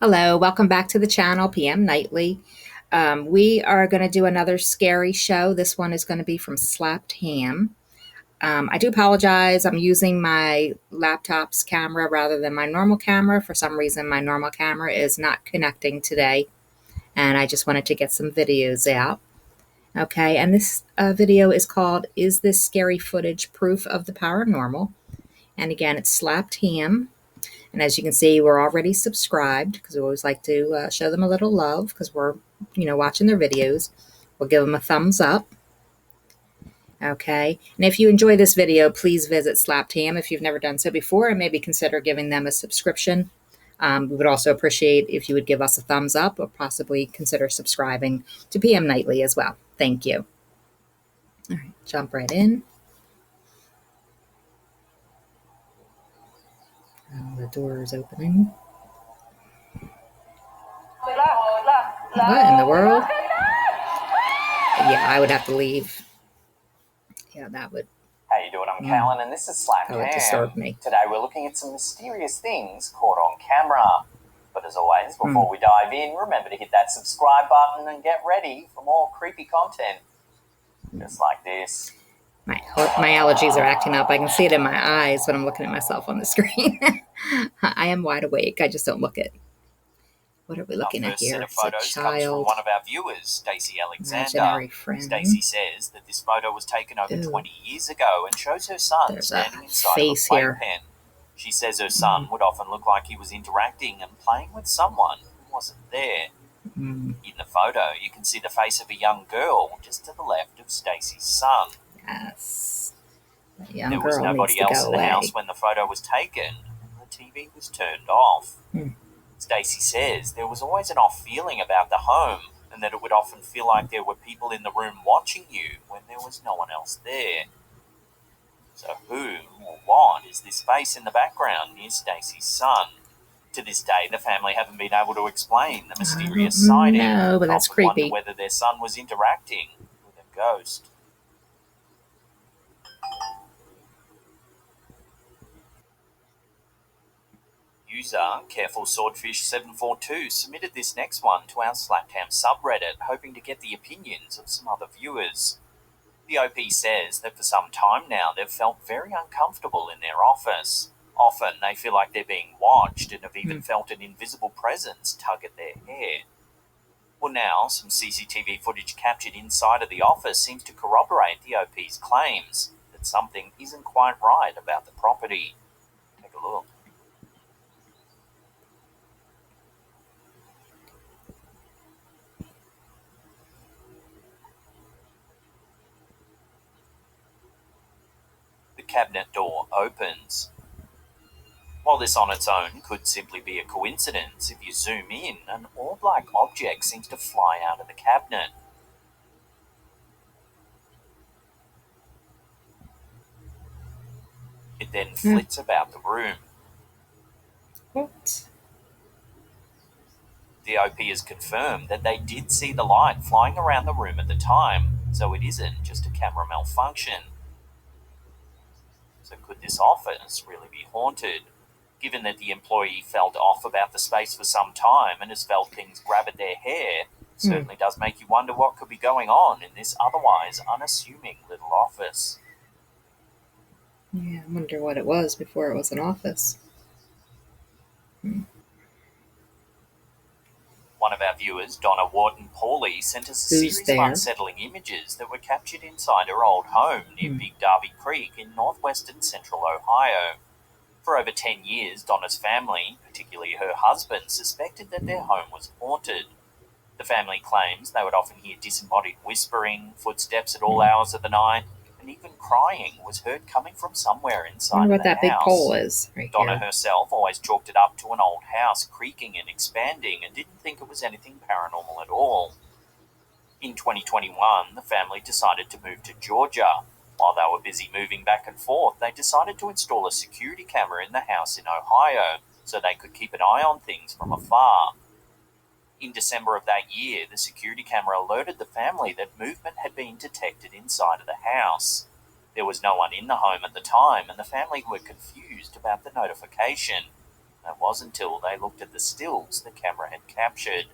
Hello, welcome back to the channel, PM Nightly. We are going to do another scary show. This one is going to be from Slapped Ham. I do apologize. I'm using my laptop's camera rather than my normal camera. For some reason, my normal camera is not connecting today, and I just wanted to get some videos out. Okay, and this video is called Is This Scary Footage Proof of the Paranormal? And again, it's Slapped Ham. And as you can see, we're already subscribed because we always like to show them a little love because we're, watching their videos. We'll give them a thumbs up. Okay. And if you enjoy this video, please visit Slapped Ham if you've never done so before and maybe consider giving them a subscription. We would also appreciate if you would give us a thumbs up or possibly consider subscribing to PM Nightly as well. Thank you. All right, jump right in. Oh, the door is opening. What in the world? Yeah, I would have to leave. Yeah, that would. How you doing? I'm Callan, and this is Slapped That would Ham. disturb me. Today we're looking at some mysterious things caught on camera. But as always, before we dive in, remember to hit that subscribe button and get ready for more creepy content. Just like this. My allergies are acting up. I can see it in my eyes when I'm looking at myself on the screen. I am wide awake. I just don't look it. What are we looking at here? Our first set of photos comes from one of our viewers, Stacey Alexander. Stacey says that this photo was taken over 20 years ago and shows her son standing inside of a playpen. She says her son would often look like he was interacting and playing with someone who wasn't there. In the photo, you can see the face of a young girl just to the left of Stacey's son. Yes. There was nobody else in the house when the photo was taken, and the TV was turned off. Stacey says there was always an off feeling about the home and that it would often feel like there were people in the room watching you when there was no one else there. So who or what is this face in the background near Stacey's son? To this day, the family haven't been able to explain the mysterious sighting. No, but that's creepy. Wonder whether their son was interacting with a ghost. User Careful Swordfish 742 submitted this next one to our Slapped Ham subreddit, hoping to get the opinions of some other viewers. The OP says that for some time now they've felt very uncomfortable in their office. Often they feel like they're being watched and have even felt an invisible presence tug at their hair. Well, now some CCTV footage captured inside of the office seems to corroborate the OP's claims that something isn't quite right about the property. Take a look. The cabinet door opens. While this on its own could simply be a coincidence, if you zoom in, an orb-like object seems to fly out of the cabinet. It then flits about the room. What? The OP has confirmed that they did see the light flying around the room at the time, so it isn't just a camera malfunction. So could this office really be haunted? Given that the employee felt off about the space for some time and has felt things grab at their hair, it certainly does make you wonder what could be going on in this otherwise unassuming little office. Yeah, I wonder what it was before it was an office. One of our viewers, Donna Wharton-Pauly, sent us a series of unsettling images that were captured inside her old home near Big Darby Creek in northwestern central Ohio. For over 10 years, Donna's family, particularly her husband, suspected that their home was haunted. The family claims they would often hear disembodied whispering, footsteps at all hours of the night, and even crying was heard coming from somewhere inside the house. I wonder what that big pole is right Donna here. herself always chalked it up to an old house creaking and expanding and didn't think it was anything paranormal at all. In 2021, the family decided to move to Georgia. While they were busy moving back and forth, they decided to install a security camera in the house in Ohio so they could keep an eye on things from afar. In December of that year, the security camera alerted the family that movement had been detected inside of the house. There was no one in the home at the time, and the family were confused about the notification. It wasn't until they looked at the stills the camera had captured.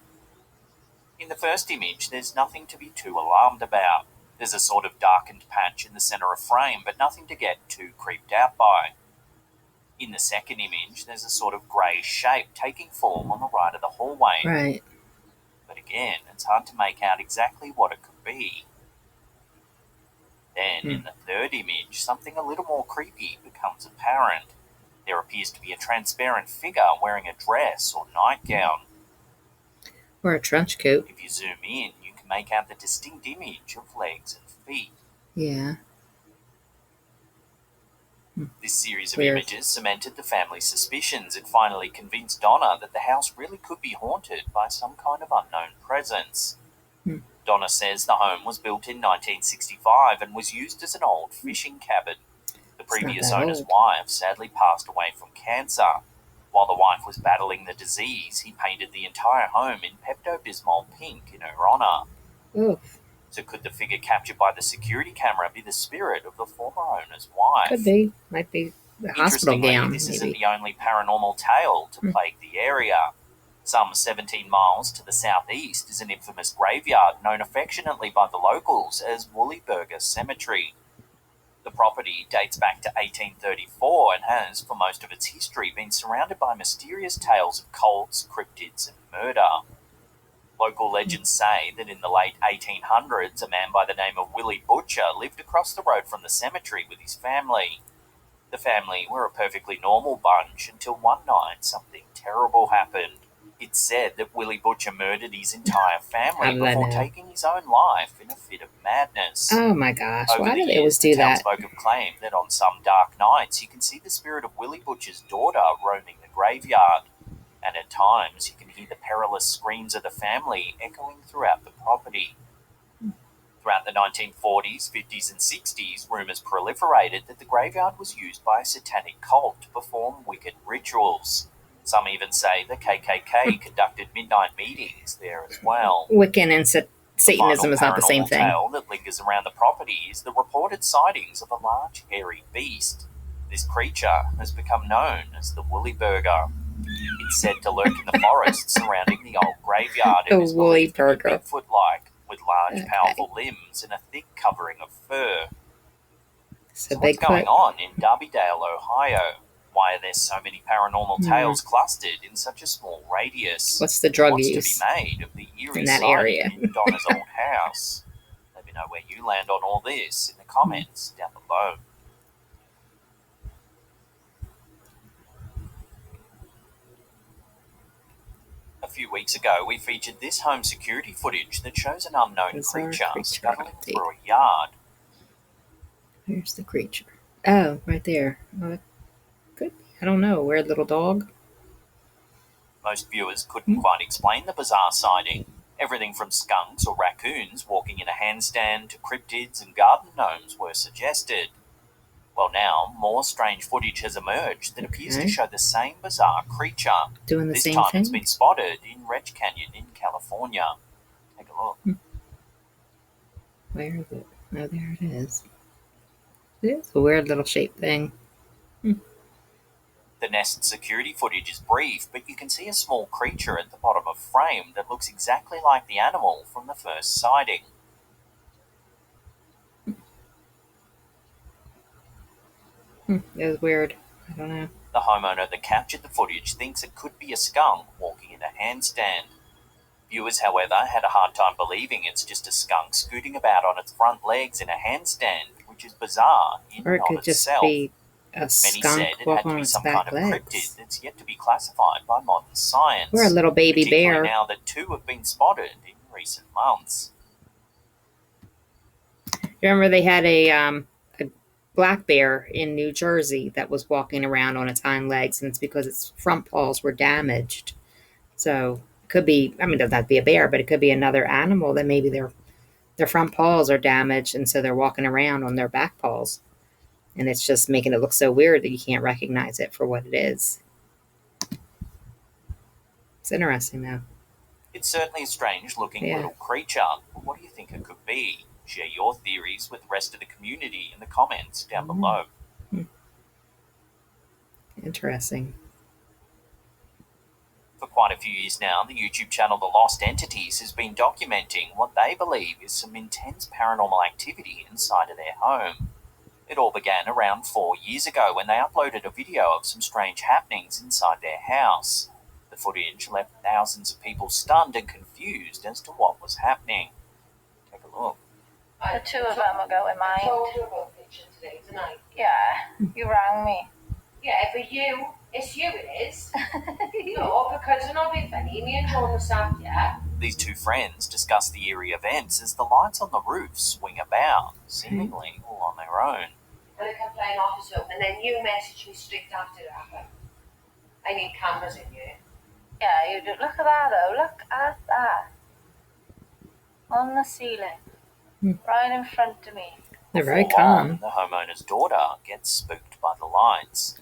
In the first image, there's nothing to be too alarmed about. There's a sort of darkened patch in the center of frame, but nothing to get too creeped out by. In the second image, there's a sort of grey shape taking form on the right of the hallway. Right. But again, it's hard to make out exactly what it could be. Then, in the third image, something a little more creepy becomes apparent. There appears to be a transparent figure wearing a dress or nightgown. Or a trench coat. If you zoom in, you can make out the distinct image of legs and feet. Yeah. This series of Weird. images cemented the family's suspicions and finally convinced Donna that the house really could be haunted by some kind of unknown presence. Donna says the home was built in 1965 and was used as an old fishing cabin. The previous that owner's old. wife sadly passed away from cancer. While the wife was battling the disease, he painted the entire home in Pepto-Bismol pink in her honor. Oh, So could the figure captured by the security camera be the spirit of the former owner's wife? could be. Might be the hospital Interestingly, gown, this maybe. isn't the only paranormal tale to plague the area. Some 17 miles to the southeast is an infamous graveyard known affectionately by the locals as Woollyburger Cemetery. The property dates back to 1834 and has, for most of its history, been surrounded by mysterious tales of cults, cryptids, and murder. Local legends say that in the late 1800s, a man by the name of Willie Butcher lived across the road from the cemetery with his family. The family were a perfectly normal bunch until one night something terrible happened. It's said that Willie Butcher murdered his entire family How did I before know? taking his own life in a fit of madness. Oh my gosh. Over Why the do they always years, do the that? townsfolk have claimed that on some dark nights you can see the spirit of Willie Butcher's daughter roaming the graveyard, and at times you can hear the perilous screams of the family echoing throughout the property. Throughout the 1940s, 50s, and 60s, rumours proliferated that the graveyard was used by a satanic cult to perform wicked rituals. Some even say the KKK conducted midnight meetings there as well. Wiccan and The Satanism final is not the same paranormal thing. tale that lingers around the property is the reported sightings of a large, hairy beast. This creature has become known as the Woollyburger. It's said to lurk in the forest surrounding the old graveyard and The is believed to be Woollyburger. Bigfoot-like, with large, Okay. powerful limbs and a thick covering of fur. So What's going Bigfoot. on in Darbydale, Ohio? Why are there so many paranormal tales clustered in such a small radius? What's the drug What's use to be made of the eerie in that sighting area? in Donna's old house? Let me know where you land on all this in the comments down below. A few weeks ago, we featured this home security footage that shows an unknown Bizarre creature creature scuttling update. through a yard. Where's the creature? Oh, right there. Oh, it could be. I don't know. Weird little dog. Most viewers couldn't quite explain the bizarre sighting. Everything from skunks or raccoons walking in a handstand to cryptids and garden gnomes were suggested. Well, now, more strange footage has emerged that appears to Okay. show the same bizarre creature. Doing the This same time it's thing. been spotted in Red Canyon in California. Take a look. Where is it? Oh, there it is. It's a weird little shaped thing. The Nest security footage is brief, but you can see a small creature at the bottom of frame that looks exactly like the animal from the first sighting. It was weird. I don't know. The homeowner that captured the footage thinks it could be a skunk walking in a handstand. Viewers, however, had a hard time believing it's just a skunk scooting about on its front legs in a handstand, which is bizarre in Or and it of could just itself. be a Many skunk said it had walking to on be its some back kind of cryptid legs. that's yet to be classified by modern science. Or a little baby particularly bear. now that two have been spotted in recent months. Remember they had a black bear in New Jersey that was walking around on its hind legs, and it's because its front paws were damaged. So it could be, I mean, it doesn't have to be a bear, but it could be another animal that maybe their front paws are damaged, and so they're walking around on their back paws. And it's just making it look so weird that you can't recognize it for what it is. It's interesting, though. It's certainly a strange-looking Yeah. little creature, but what do you think it could be? Share your theories with the rest of the community in the comments down below. Interesting. For quite a few years now, the YouTube channel The Lost Entities has been documenting what they believe is some intense paranormal activity inside of their home. It all began around 4 years ago when they uploaded a video of some strange happenings inside their house. The footage left thousands of people stunned and confused as to what was happening. Take a look. The two of them are going mind. I told you about the picture today, didn't I? Yeah, you rang me. Yeah, but you, it's you it is. No, because you're not being funny. Me and John were sat here. These two friends discuss the eerie events as the lights on the roof swing about, seemingly all on their own. And I kept playing off as well. And then you messaged me straight after it happened. I need cameras in here. Yeah, you do. Look at that though. Look at that. On the ceiling. Right in front of me. They're very Before long, calm. the homeowner's daughter gets spooked by the lights.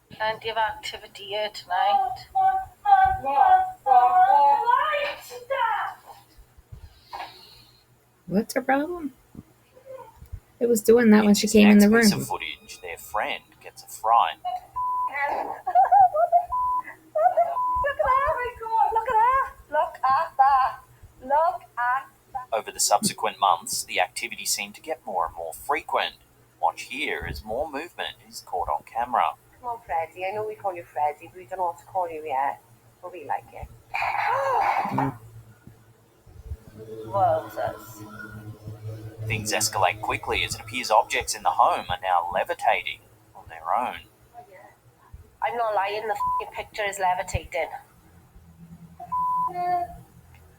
Plenty of activity here tonight. What's her problem? It was doing that when she this came in next the piece room. of footage, their friend gets a fright. Look at that. Over the subsequent months, the activity seemed to get more and more frequent. Watch here as more movement is caught on camera. Come on, Freddie. I know we call you Freddie, but we don't know what to call you yet. But we like it. Wowzers. Things escalate quickly as it appears objects in the home are now levitating on their own. I'm not lying, the f***ing picture is levitating.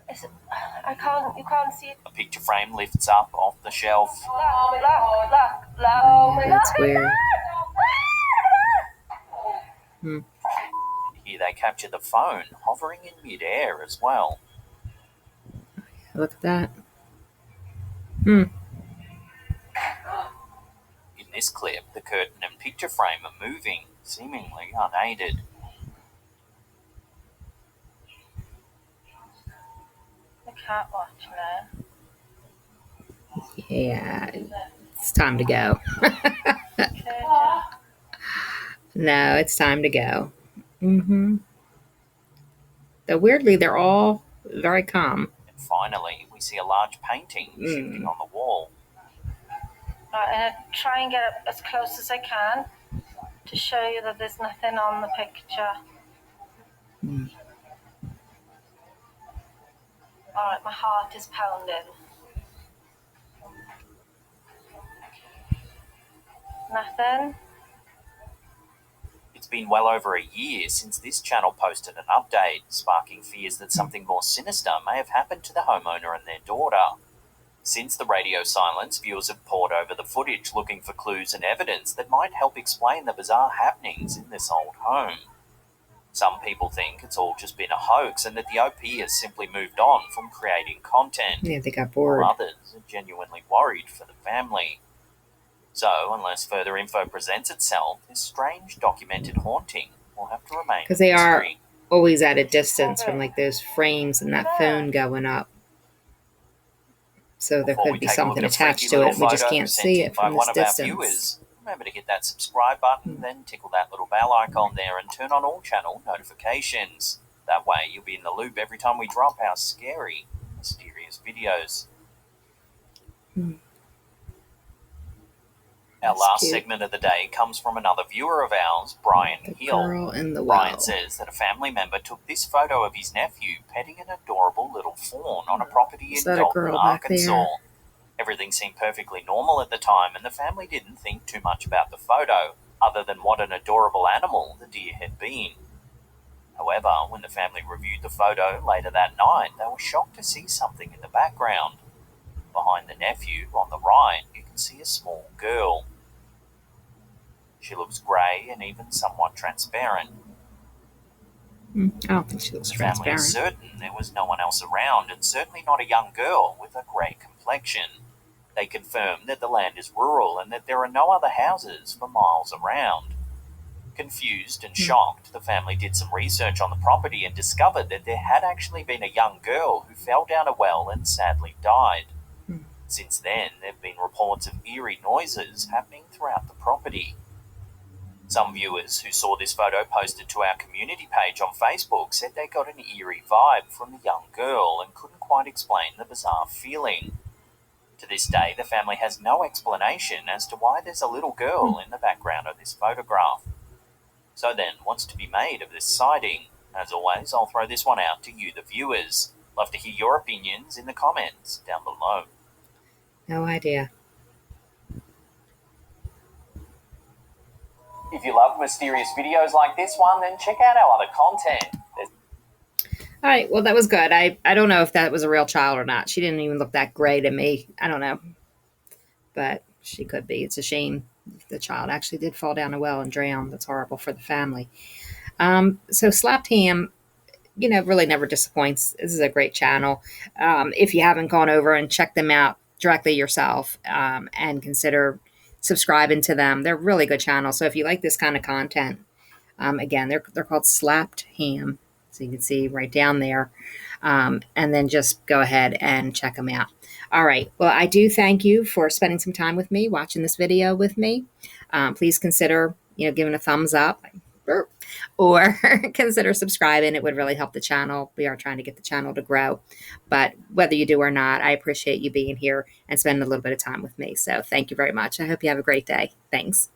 You can't see it. A picture frame lifts up off the shelf. Look. That's weird. Here they capture the phone hovering in mid-air as well. Look at that. In this clip, the curtain and picture frame are moving, seemingly unaided. The cat watch now. Yeah, it's time to go. Curtain. No, it's time to go. Though weirdly, they're all very calm. And finally, we see a large painting shifting on the wall. Right, I'm going to try and get up as close as I can to show you that there's nothing on the picture. Alright, my heart is pounding. Nothing. It's been well over a year since this channel posted an update, sparking fears that something more sinister may have happened to the homeowner and their daughter. Since the radio silence, viewers have pored over the footage looking for clues and evidence that might help explain the bizarre happenings in this old home. Some people think it's all just been a hoax and that the OP has simply moved on from creating content. Yeah, they got bored. While others are genuinely worried for the family. So, unless further info presents itself, this strange documented haunting will have to remain Because they are mystery. always at a distance from like those frames and that phone going up. So there Before we could be take a look something at a attached freaky to little it. We just photo can't sent see in it by from this one of our distance. viewers, remember to hit that subscribe button, then tickle that little bell icon there and turn on all channel notifications. That way you'll be in the loop every time we drop our scary, mysterious videos. Our That's last cute. segment of the day comes from another viewer of ours, Brian The Hill. girl in the well. Brian says that a family member took this photo of his nephew petting an adorable little fawn on a property Is in that a Dalton, girl back Arkansas. there? Everything seemed perfectly normal at the time, and the family didn't think too much about the photo, other than what an adorable animal the deer had been. However, when the family reviewed the photo later that night, they were shocked to see something in the background. Behind the nephew, on the right, you can see a small girl. She looks grey and even somewhat transparent. I don't think she looks The family is transparent. certain there was no one else around, and certainly not a young girl with a grey complexion. They confirm that the land is rural and that there are no other houses for miles around. Confused and shocked, the family did some research on the property and discovered that there had actually been a young girl who fell down a well and sadly died. Since then, there have been reports of eerie noises happening throughout the property. Some viewers who saw this photo posted to our community page on Facebook said they got an eerie vibe from the young girl and couldn't quite explain the bizarre feeling. To this day, the family has no explanation as to why there's a little girl in the background of this photograph. So then, what's to be made of this sighting? As always, I'll throw this one out to you, the viewers. Love to hear your opinions in the comments down below. No idea. If you love mysterious videos like this one, then check out our other content. All right, well, that was good. I don't know if that was a real child or not. She didn't even look that gray to me. I don't know. But she could be. It's a shame the child actually did fall down a well and drown. That's horrible for the family. So Slapped Ham, really never disappoints. This is a great channel. If you haven't gone over and checked them out directly yourself, and consider subscribing to them, they're really good channels. So if you like this kind of content, again, they're called Slapped Ham. So you can see right down there. And then just go ahead and check them out. All right. Well, I do thank you for spending some time with me, watching this video with me. Please consider, giving a thumbs up or consider subscribing. It would really help the channel. We are trying to get the channel to grow. But whether you do or not, I appreciate you being here and spending a little bit of time with me. So thank you very much. I hope you have a great day. Thanks.